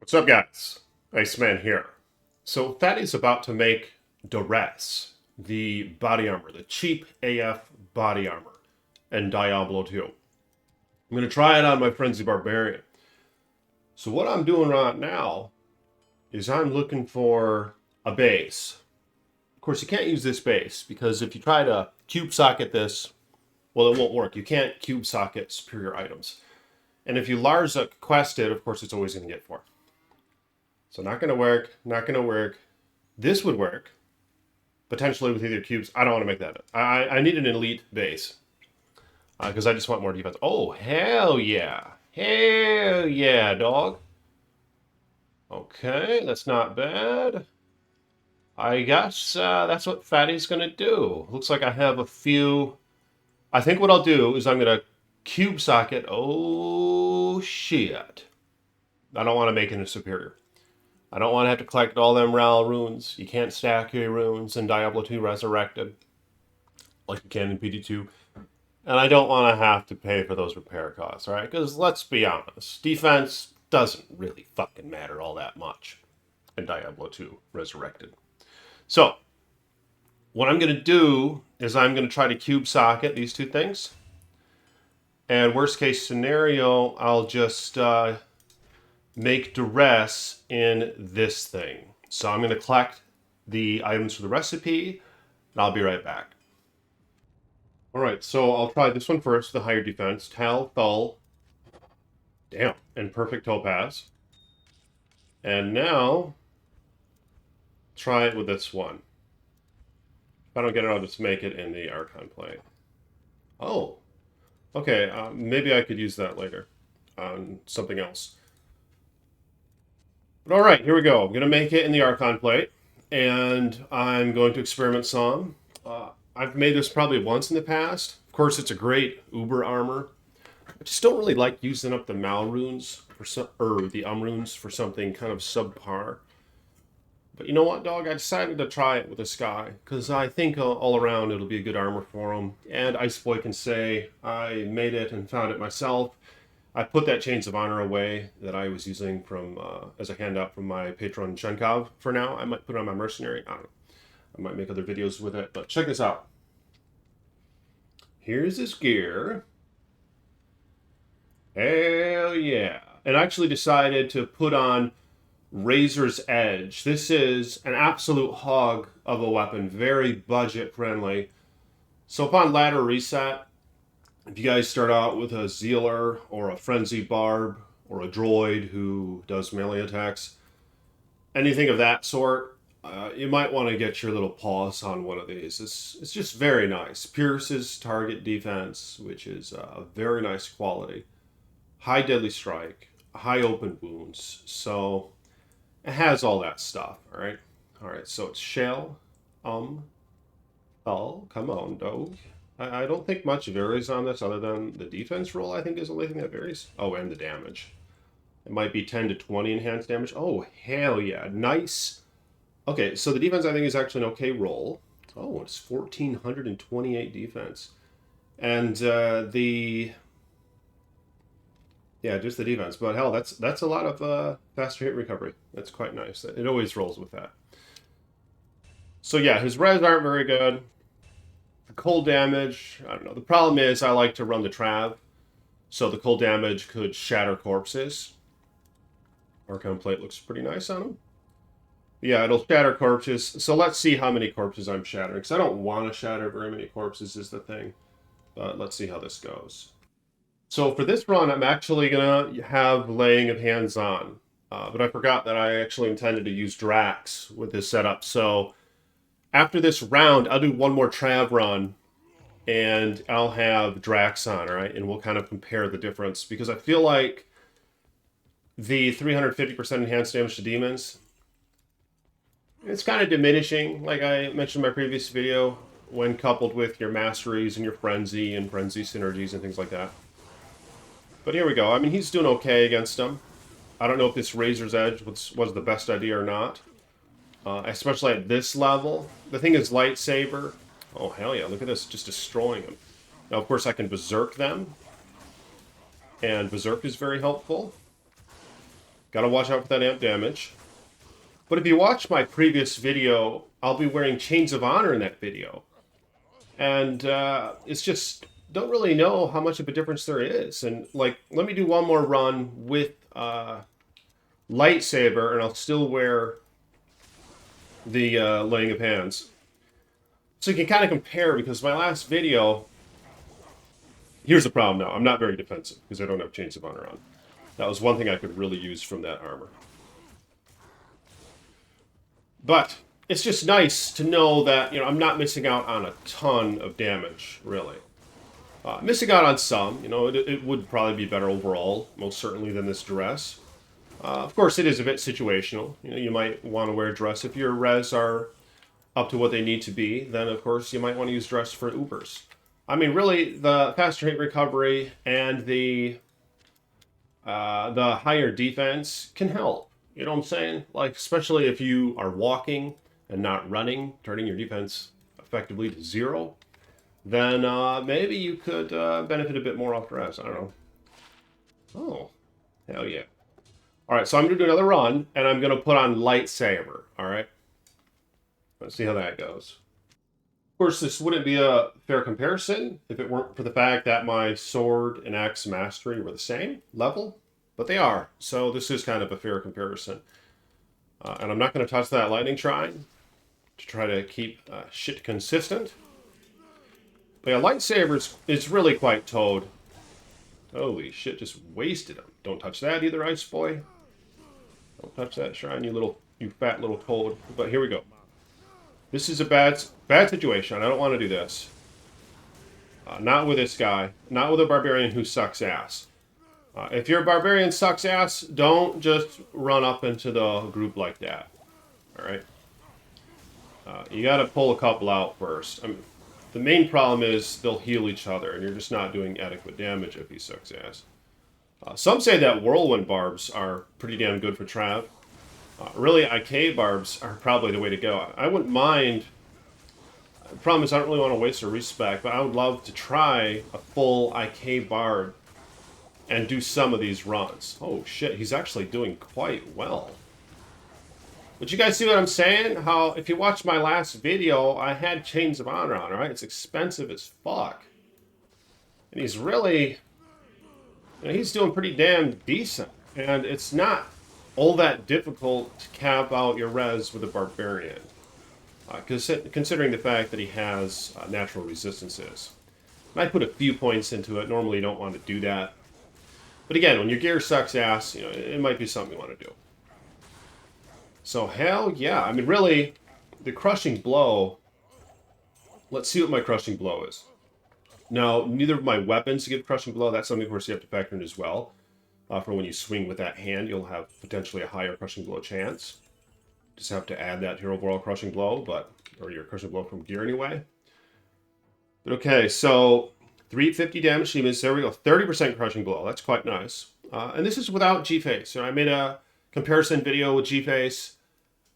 What's up, guys? Iceman here. So Fatty's about to make Duress, the body armor, the cheap AF body armor, in Diablo 2. I'm going to try it on my Frenzy Barbarian. So what I'm doing right now is I'm looking for a base. Of course, you can't use this base, because if you try to cube socket this, well, it won't work. You can't cube socket superior items. And if you Larza quest it, of course, it's always going to get 4. So not going to work, not going to work. This would work, potentially with either cubes. I don't want to make that. I need an elite base, because I just want more defense. Oh, hell yeah. Hell yeah, dog. Okay, that's not bad. I guess that's what Fatty's going to do. Looks like I have a few. I think what I'll do is I'm going to cube socket. Oh, shit. I don't want to make it a superior. I don't want to have to collect all them RAL runes. You can't stack your runes in Diablo 2 Resurrected like you can in PD2. And I don't want to have to pay for those repair costs, right? Because let's be honest, defense doesn't really fucking matter all that much in Diablo 2 Resurrected. So, what I'm going to do is I'm going to try to cube socket these two things. And worst case scenario, I'll just make Duress in this thing. So I'm going to collect the items for the recipe, and I'll be right back. All right, so I'll try this one first, the higher defense. Tal, Thull, damn, and Perfect Topaz. And now, try it with this one. If I don't get it, I'll just make it in the Archon plate. Oh, okay, maybe I could use that later on something else. But all right, here we go. I'm going to make it in the Archon plate, and I'm going to experiment some. I've made this probably once in the past. Of course, it's a great Uber armor. I just don't really like using up the Mal runes or the runes for something kind of subpar. But you know what, dog? I decided to try it with this guy because I think all around it'll be a good armor for him. And Iceboy can say I made it and found it myself. I put that Chains of Honor away that I was using from as a handout from my patron Chenkov for now. I might put it on my Mercenary. I don't know. I might make other videos with it, but check this out. Here's this gear. Hell yeah. And I actually decided to put on Razor's Edge. This is an absolute hog of a weapon, very budget friendly. So upon ladder reset, if you guys start out with a Zealer or a Frenzy Barb or a Droid who does melee attacks, anything of that sort, you might want to get your little paws on one of these. It's just very nice. Pierces target defense, which is a very nice quality. High deadly strike, high open wounds. So it has all that stuff, all right? All right, so it's shell, oh, come on, dog. I don't think much varies on this other than the defense roll, I think, is the only thing that varies. Oh, and the damage. It might be 10 to 20 enhanced damage. Oh, hell yeah. Nice. Okay, so the defense, I think, is actually an okay roll. Oh, it's 1,428 defense. And yeah, just the defense. But hell, that's a lot of faster hit recovery. That's quite nice. It always rolls with that. So yeah, his res aren't very good. The cold damage, I don't know. The problem is I like to run the Trav, so the cold damage could shatter corpses. Archon plate looks pretty nice on him. Yeah, it'll shatter corpses. So let's see how many corpses I'm shattering, because I don't want to shatter very many corpses is the thing. But let's see how this goes. So for this run, I'm actually going to have laying of hands on. But I forgot that I actually intended to use Drax with this setup. So after this round, I'll do one more Trav run, and I'll have Drax on, all right? And we'll kind of compare the difference, because I feel like the 350% enhanced damage to demons, it's kind of diminishing, like I mentioned in my previous video, when coupled with your masteries and your frenzy and frenzy synergies and things like that. But here we go. I mean, he's doing okay against him. I don't know if this Razor's Edge was the best idea or not. Especially at this level. The thing is Lightsaber. Oh, hell yeah. Look at this. Just destroying them. Now, of course, I can Berserk them. And Berserk is very helpful. Gotta watch out for that amp damage. But if you watch my previous video, I'll be wearing Chains of Honor in that video. And it's just, don't really know how much of a difference there is. And like, let me do one more run with Lightsaber, and I'll still wear the Laying of Hands. So you can kind of compare, because my last video, here's the problem now. I'm not very defensive, because I don't have Chains of Honor on. That was one thing I could really use from that armor. But it's just nice to know that, you know, I'm not missing out on a ton of damage, really. Missing out on some, you know, it would probably be better overall, most certainly, than this Duress. Of course, it is a bit situational. You know, you might want to wear Duress if your res are up to what they need to be. Then, of course, you might want to use Duress for Ubers. I mean, really, the faster hit recovery and the higher defense can help. You know what I'm saying? Like, especially if you are walking and not running, turning your defense effectively to 0, then maybe you could benefit a bit more off Duress. I don't know. Oh, hell yeah. All right, so I'm going to do another run, and I'm going to put on Lightsaber, all right? Let's see how that goes. Of course, this wouldn't be a fair comparison if it weren't for the fact that my sword and axe mastery were the same level, but they are. So this is kind of a fair comparison. And I'm not going to touch that lightning shrine to try to keep shit consistent. But yeah, Lightsaber is really quite toad. Holy shit, just wasted him. Don't touch that either, Ice Boy. Don't touch that shrine, you fat little toad. But here we go. This is a bad situation. I don't want to do this. Not with this guy. Not with a barbarian who sucks ass. If your barbarian sucks ass, don't just run up into the group like that. Alright? You gotta pull a couple out first. I mean, the main problem is they'll heal each other, and you're just not doing adequate damage if he sucks ass. Some say that whirlwind barbs are pretty damn good for Trav. Really, IK barbs are probably the way to go. I wouldn't mind. The problem is I don't really want to waste a respec, but I would love to try a full IK barb and do some of these runs. Oh shit, he's actually doing quite well. But you guys see what I'm saying? How, if you watch my last video, I had Chains of Honor on, right? It's expensive as fuck. And he's really, you know, he's doing pretty damn decent. And it's not all that difficult to cap out your res with a barbarian. Considering the fact that he has natural resistances. I put a few points into it. Normally you don't want to do that. But again, when your gear sucks ass, you know, it might be something you want to do. So hell yeah. I mean, really, the crushing blow. Let's see what my crushing blow is. Now, neither of my weapons give crushing blow. That's something, of course, you have to factor in as well. For when you swing with that hand, you'll have potentially a higher crushing blow chance. Just have to add that to your overall crushing blow, or your crushing blow from gear anyway. But okay, so 350 damage demons. There we go. 30% crushing blow. That's quite nice. And this is without G-Face. So I made a comparison video with G-Face.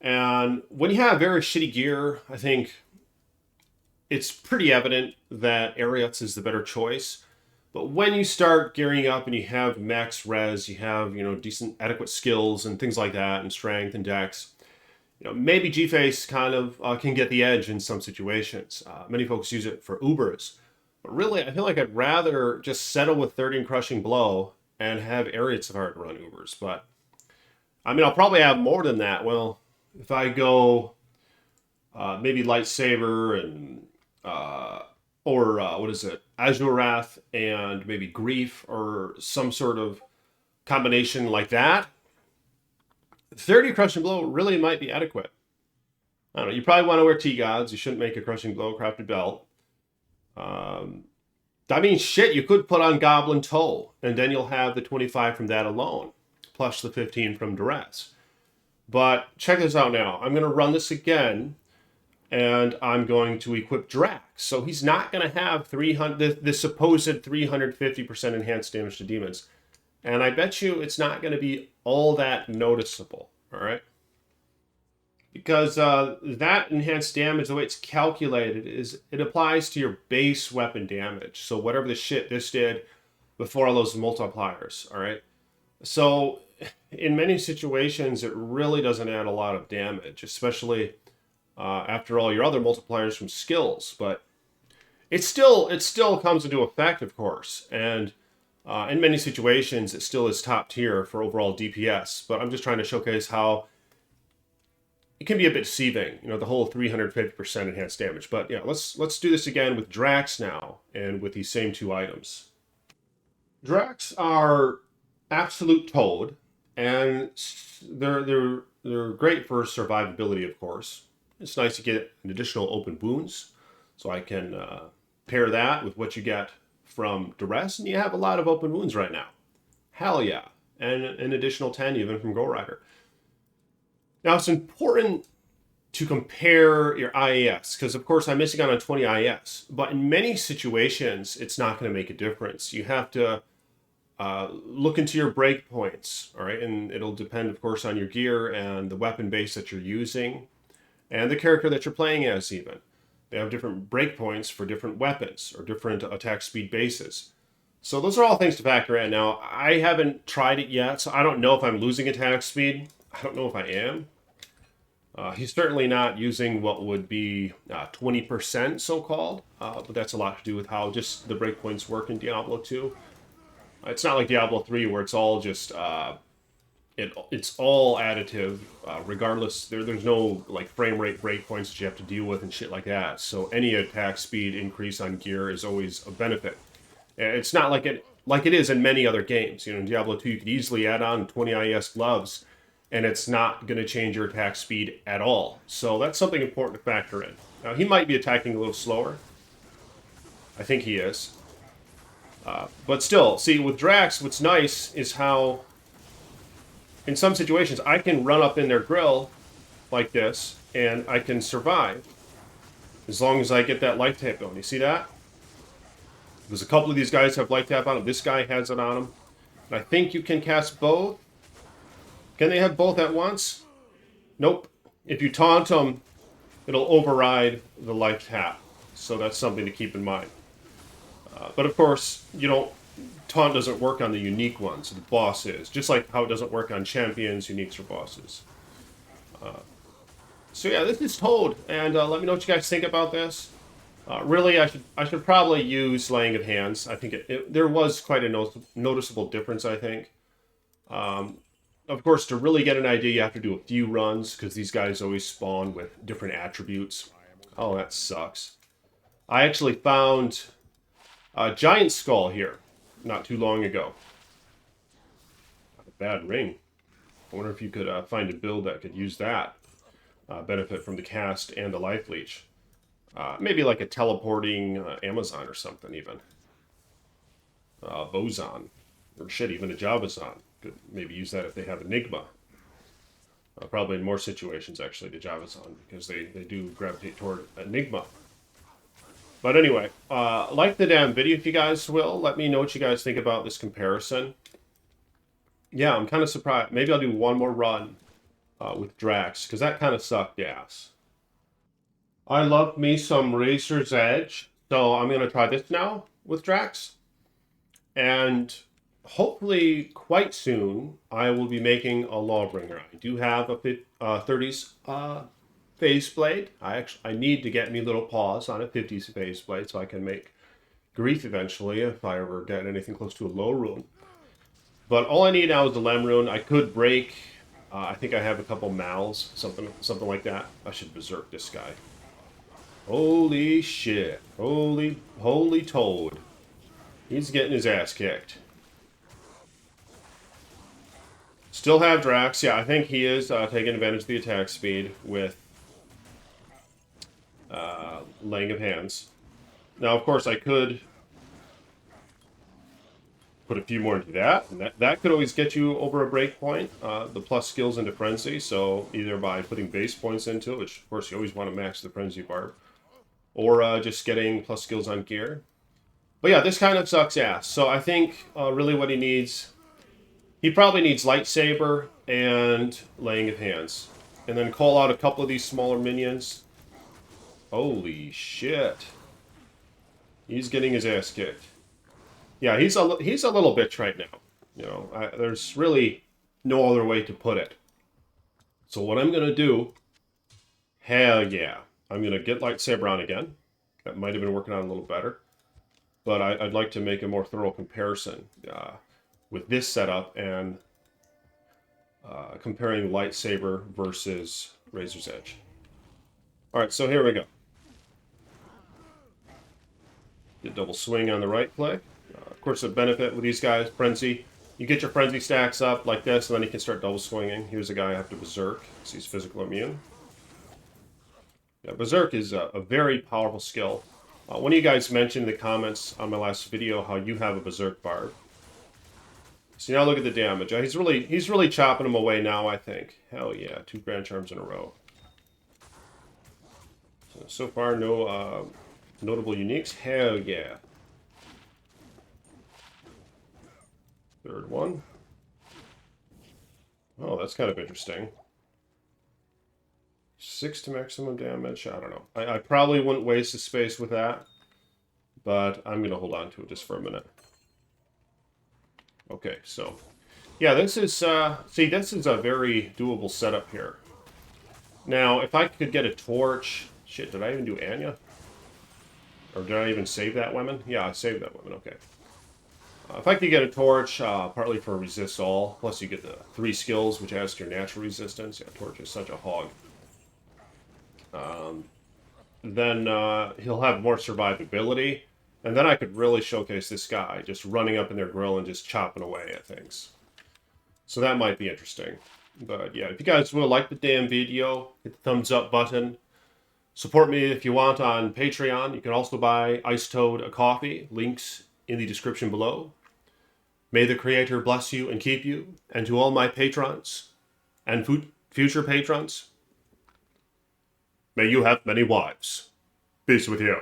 And when you have very shitty gear, I think it's pretty evident that Ariats is the better choice. But when you start gearing up and you have max res, you have, you know, decent, adequate skills and things like that, and strength and dex, you know, maybe G-Face kind of can get the edge in some situations. Many folks use it for Ubers. But really, I feel like I'd rather just settle with 30 and crushing blow and have Ariats of Heart run Ubers. But, I mean, I'll probably have more than that. Well, if I go maybe Lightsaber and, what is it? Azurath and maybe Grief or some sort of combination like that, 30 crushing blow really might be adequate. I don't know. You probably want to wear T-Gods. You shouldn't make a crushing blow crafted belt. I mean, shit, you could put on Goblin Toe, and then you'll have the 25 from that alone, plus the 15 from Duress. But check this out now. I'm going to run this again, and I'm going to equip Drax. So he's not going to have the supposed 350% enhanced damage to demons. And I bet you it's not going to be all that noticeable, all right? Because that enhanced damage, the way it's calculated, is it applies to your base weapon damage. So whatever the shit this did before all those multipliers, all right? So in many situations, it really doesn't add a lot of damage, especially after all your other multipliers from skills. But it still comes into effect, of course, and in many situations, it still is top tier for overall DPS. But I'm just trying to showcase how it can be a bit deceiving, the whole 350% enhanced damage. But yeah, let's do this again with Drax now, and with these same two items. Drax are absolute toad, and they're great for survivability, of course. It's nice to get an additional open wounds, so I can pair that with what you get from Duress, and you have a lot of open wounds right now. Hell yeah. And an additional 10 even from Go Rider. Now, it's important to compare your IAS, because of course I'm missing out on 20 IAS, but in many situations, it's not going to make a difference. You have to look into your breakpoints, all right? And it'll depend, of course, on your gear and the weapon base that you're using and the character that you're playing as even. They have different breakpoints for different weapons or different attack speed bases. So those are all things to factor in. Now, I haven't tried it yet, so I don't know if I'm losing attack speed. I don't know if I am. He's certainly not using what would be 20% so-called, but that's a lot to do with how just the breakpoints work in Diablo 2. It's not like Diablo 3 where it's all just it's all additive, regardless. There's no like frame rate breakpoints that you have to deal with and shit like that. So any attack speed increase on gear is always a benefit. It's not like it is in many other games. In Diablo 2 you could easily add on 20 IS gloves, and it's not going to change your attack speed at all. So that's something important to factor in. Now he might be attacking a little slower. I think he is. But still, see, with Drax, what's nice is how, in some situations, I can run up in their grill like this, and I can survive as long as I get that life tap going. You see that? Because a couple of these guys have life tap on them. This guy has it on him. And I think you can cast both. Can they have both at once? Nope. If you taunt them, it'll override the life tap. So that's something to keep in mind. But of course, taunt doesn't work on the unique ones, the bosses, just like how it doesn't work on champions, uniques, or bosses. So yeah, this is Toad, and let me know what you guys think about this. Really, I should probably use Laying of Hands. I think there was quite a noticeable difference, I think. Of course, to really get an idea, you have to do a few runs, because these guys always spawn with different attributes. Oh, that sucks. I actually found a giant skull here not too long ago. Not a bad ring. I wonder if you could find a build that could use that. Benefit from the cast and the life leech. Maybe like a teleporting Amazon or something even. Boson. Or shit, even a Javazon. Could maybe use that if they have Enigma. Probably in more situations actually, the Javazon, because they do gravitate toward Enigma. But anyway, like the damn video if you guys will. Let me know what you guys think about this comparison. Yeah, I'm kind of surprised. Maybe I'll do one more run with Drax, because that kind of sucked ass. I love me some Razor's Edge, so I'm going to try this now with Drax. And hopefully quite soon, I will be making a Lawbringer. I do have a 30s phase blade. I need to get me little paws on a 50s phase blade so I can make Grief eventually if I ever get anything close to a low rune. But all I need now is the Lem rune. I could break. I think I have a couple Mals, something like that. I should berserk this guy. Holy shit! Holy Toad! He's getting his ass kicked. Still have Drax. Yeah, I think he is taking advantage of the attack speed with Laying of Hands. Now, of course, I could put a few more into that, and that could always get you over a breakpoint. The plus skills into Frenzy, so either by putting base points into it, which of course you always want to max the Frenzy bar, or just getting plus skills on gear. But yeah, this kind of sucks ass. So I think really what he probably needs Lightsaber and Laying of Hands. And then call out a couple of these smaller minions. Holy shit. He's getting his ass kicked. Yeah, he's a little bitch right now. You know, there's really no other way to put it. So what I'm going to do, hell yeah, I'm going to get Lightsaber on again. That might have been working on a little better. But I'd like to make a more thorough comparison with this setup and comparing Lightsaber versus Razor's Edge. All right, so here we go. Get double swing on the right click. Of course, the benefit with these guys, Frenzy, you get your Frenzy stacks up like this, and then you can start double swinging. Here's a guy after Berserk, because he's physical immune. Yeah, Berserk is a very powerful skill. One of you guys mentioned in the comments on my last video how you have a Berserk Barb. So now look at the damage. He's really chopping him away now, I think. Hell yeah, 2 branch arms in a row. So far, no notable uniques. Hell yeah. Third one. Oh, that's kind of interesting. 6 to maximum damage. I don't know. I probably wouldn't waste the space with that, but I'm going to hold on to it just for a minute. Okay, so yeah, this is see, this is a very doable setup here. Now, if I could get a torch, shit, did I even do Anya? Or did I even save that weapon? Yeah, I saved that weapon. Okay. If I could get a torch, partly for resist all, plus you get the 3 skills, which adds to your natural resistance. Yeah, torch is such a hog. Then he'll have more survivability, and then I could really showcase this guy just running up in their grill and just chopping away at things. So that might be interesting. But yeah, if you guys will like the damn video, hit the thumbs up button. Support me if you want on Patreon. You can also buy Ice Toad a coffee. Links in the description below. May the Creator bless you and keep you. And to all my patrons and future patrons, may you have many wives. Peace with you.